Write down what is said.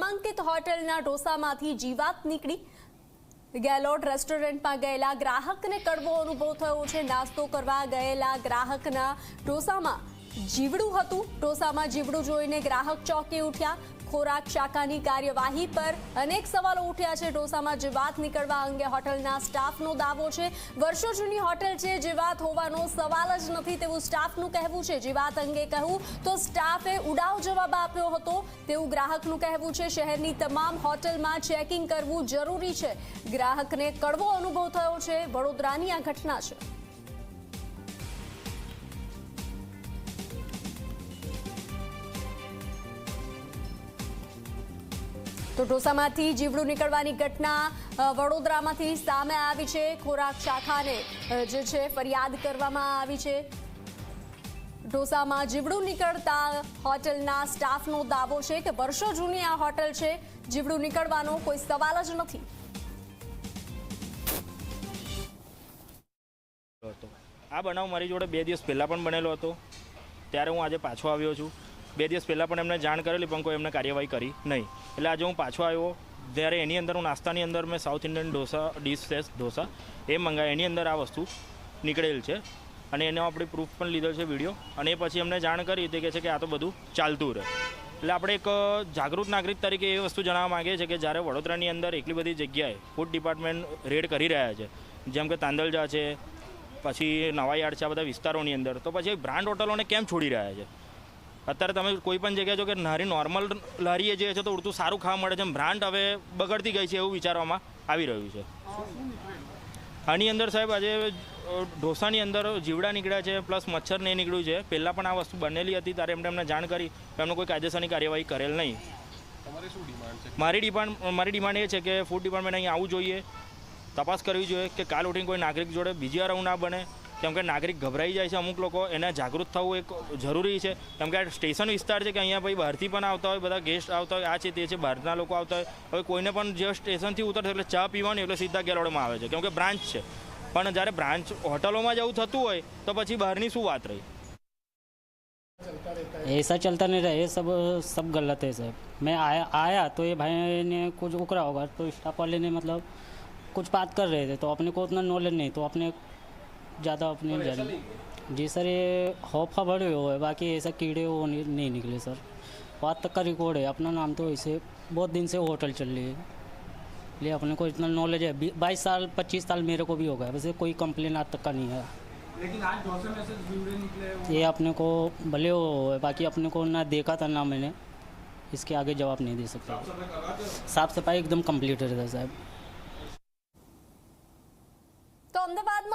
નામાંકિત હોટેલના ઢોસામાંથી જીવાત નીકળી। ગેલોટ રેસ્ટોરન્ટમાં ગયેલા ગ્રાહકને કડવો અનુભવ થયો છે। નાસ્તો કરવા ગયેલા ગ્રાહકના ઢોસામાં જીવડું હતું। ઢોસામાં જીવડું જોઈને ગ્રાહક ચોંકી ઉઠ્યા। ખોરાક શાખાની કાર્યવાહી પર અનેક સવાલો ઉઠ્યા છે। ઢોસામાં જીવાત નીકળવા અંગે હોટલના સ્ટાફનો દાવો છે। વર્ષો જૂની હોટેલ છે, જીવાત હોવાનો સવાલ જ નથી તેવું સ્ટાફનું કહેવું છે। જીવાત અંગે કહું તો સ્ટાફે ઉડાવ જવાબ આપ્યો હતો તેવું ગ્રાહકનું કહેવું છે। શહેરની તમામ હોટલમાં ચેકિંગ કરવું જરૂરી છે। ગ્રાહકને કડવો અનુભવ થયો છે। વડોદરાની આ ઘટના છે। તો ઢોસામાંથી જીવડું નીકળવાની ઘટના વડોદરામાંથી સામે આવી છે। ખોરાક શાખાને જે છે ફરિયાદ કરવામાં આવી છે। ઢોસામાં જીવડું નીકળતા હોટલના સ્ટાફનો દાવો છે કે વર્ષો જૂની આ હોટલ છે, જીવડું નીકળવાનો કોઈ સવાલ જ નથી। આ બનાવ મારી જોડે 2 દિવસ પહેલાં પણ બનેલો હતો, ત્યારે હું આજે પાછો આવ્યો છું। 2 દિવસ પહેલાં પણ એમને જાણ કરેલી પણ કોઈ એમને કાર્યવાહી કરી નહીં, એટલે આજે હું પાછો આવ્યો। ત્યારે એની અંદર હું નાસ્તાની અંદર મેં સાઉથ ઇન્ડિયન ડીશ છે ઢોસા એ મંગાવ્યા, એની અંદર આ વસ્તુ નીકળેલ છે અને એનો આપણે પ્રૂફ પણ લીધેલ છે વિડીયો। અને એ પછી એમને જાણ કરી તે કહે છે કે આ તો બધું ચાલતું રહે। એટલે આપણે એક જાગૃત નાગરિક તરીકે એ વસ્તુ જણાવવા માગીએ છીએ કે જ્યારે વડોદરાની અંદર એટલી બધી જગ્યાએ ફૂડ ડિપાર્ટમેન્ટ રેડ કરી રહ્યા છે, જેમ કે તાંદલજા છે, પછી નવાયાર્ડ છે, આ બધા વિસ્તારોની અંદર, તો પછી બ્રાન્ડ હોટલોને કેમ છોડી રહ્યા છે? અત્યારે તમે કોઈ પણ જગ્યાએ જો કે નારી નોર્મલ લારીએ જે છે તો ઉડતું સારું ખાવા મળે છે, બ્રાન્ડ હવે બગડતી ગઈ છે એવું વિચારવામાં આવી રહ્યું છે। આની અંદર સાહેબ આજે ઢોસાની અંદર જીવડા નીકળ્યા છે, પ્લસ મચ્છર નહીં નીકળ્યું છે। પહેલાં પણ આ વસ્તુ બનેલી હતી ત્યારે એમને જાણ કરી, એમને કોઈ કાયદેસરની કાર્યવાહી કરેલ નહીં। મારી ડિમાન્ડ એ છે કે ફૂડ ડિપાર્ટમેન્ટ અહીં આવવું જોઈએ, તપાસ કરવી જોઈએ કે કાલ ઉઠીને કોઈ નાગરિક જોડે બીજી વાર આવું ના બને, કેમ કે નાગરિક ગભરાઈ જાય છે। અમુક લોકો એને જાગૃત થવું એક જરૂરી છે, કેમ કે આ સ્ટેશન વિસ્તાર છે કે અહીંયા ભાઈ બહારથી પણ આવતા હોય, બધા ગેસ્ટ આવતા હોય, આ છે તે છે, બહારના લોકો આવતા હોય। હવે કોઈને પણ જે સ્ટેશનથી ઉતરશે એટલે ચા પીવાની એટલે સીધા ગેલોડમાં આવે છે, કેમ કે બ્રાન્ચ છે। પણ જ્યારે બ્રાન્ચ હોટલોમાં જવું થતું હોય તો પછી બહારની શું વાત રહી? ऐसा चलता नहीं रहा, ये सब गलत है सर। मैं आया तो ये भाई ने कुछ उकरा होगा, तो स्टाफ वाले ने मतलब कुछ बात कर रहे थे, तो अपने को उतना नॉलेज नहीं, तो अपने ज़्यादा अपने जाने। जी सर, ये हौफा भरे हुए है, बाकी ऐसा कीड़े वो नहीं निकले सर। बात तक का रिकॉर्ड है, अपना नाम तो इसे बहुत दिन से होटल चल रही है, इसलिए अपने को इतना नॉलेज है। 22 साल 25 साल मेरे को भी हो गया, वैसे कोई कंप्लेन आज तक का नहीं है। लेकिन आज ढोसे में से जीवड़े निकले, ये अपने को भले हो, बाकी अपने को ना देखा था ना मैंने, इसके आगे जवाब नहीं दे सकते। साफ सफाई एकदम कम्प्लीट रहता है साहब। तो अमदावाद में